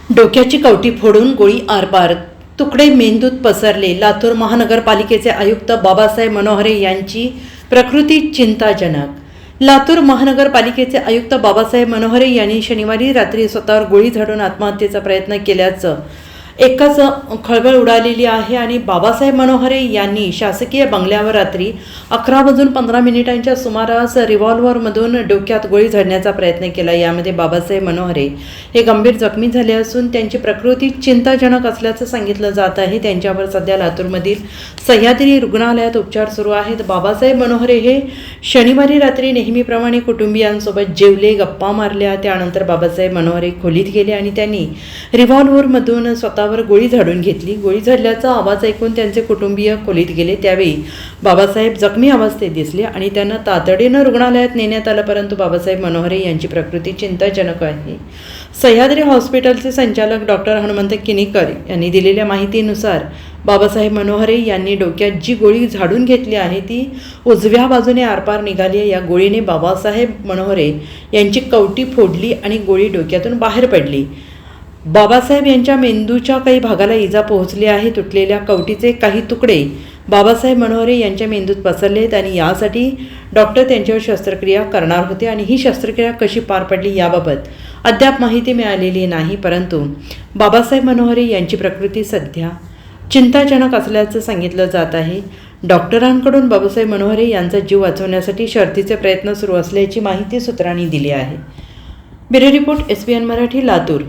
डोक्याची कवटी फोडून गोळी आरपार, तुकडे मेंदूत पसरले. लातूर महानगरपालिकेचे आयुक्त बाबासाहेब मनोहरे यांची प्रकृती चिंताजनक. लातूर महानगरपालिकेचे आयुक्त बाबासाहेब मनोहरे यांनी शनिवारी रात्री स्वतःवर गोळी झाडून आत्महत्येचा प्रयत्न केल्याचं एकाच खळबळ उडालेली आहे. आणि बाबासाहेब मनोहरे यांनी शासकीय बंगल्यावर रात्री 11:15 सुमारास रिव्हॉल्व्हरमधून डोक्यात गोळी झाडण्याचा प्रयत्न केला. यामध्ये बाबासाहेब मनोहरे हे गंभीर जखमी झाले असून त्यांची प्रकृती चिंताजनक असल्याचं सांगितलं जात आहे. त्यांच्यावर सध्या लातूरमधील सह्याद्री रुग्णालयात उपचार सुरू आहेत. बाबासाहेब मनोहरे हे शनिवारी रात्री नेहमीप्रमाणे कुटुंबियांसोबत जेवले, गप्पा मारल्या. त्यानंतर बाबासाहेब मनोहरे खोलीत गेले आणि त्यांनी रिव्हॉल्व्हरमधून स्वतःवर गोळी झाडून घेतली. गोळी झाडल्याचा आवाज ऐकून त्यांचे कुटुंबीय खोलीत गेले. त्यावेळी बाबासाहेब जखमी अवस्थेत दिसले आणि त्यांना तातडीनं रुग्णालयात नेण्यात आलं. परंतु बाबासाहेब मनोहरे यांची प्रकृती चिंताजनक आहे. सह्याद्री हॉस्पिटलचे संचालक डॉक्टर हनुमंत किनीकर यांनी दिलेल्या माहितीनुसार बाबासाहेब मनोहरे यांनी डोक्यात जी गोळी झाडून घेतली आहे ती उजव्या बाजूने आरपार निघाली. या गोळीने बाबासाहेब मनोहरे यांची कवटी फोडली आणि गोळी डोक्यातून बाहेर पडली. बाबासाहेब यांच्या मेंदूच्या काही भागाला इजा पोहोचली आहे. तुटलेल्या कवटीचे काही तुकडे बाबासाहेब मनोहरे यांच्या मेंदूत पसरले आहेत आणि यासाठी डॉक्टर त्यांच्यावर शस्त्रक्रिया करणार होते. आणि ही शस्त्रक्रिया कशी पार पडली याबाबत अद्याप माहिती मिळालेली नाही. परंतु बाबासाहेब मनोहरे यांची प्रकृती सध्या चिंताजनक असल्याचं सांगितलं जात आहे. डॉक्टरांकडून बाबासाहेब मनोहरे यांचा जीव वाचवण्यासाठी शर्थीचे प्रयत्न सुरू असल्याची माहिती सूत्रांनी दिली आहे. Bureau report SBN Marathi, Latur.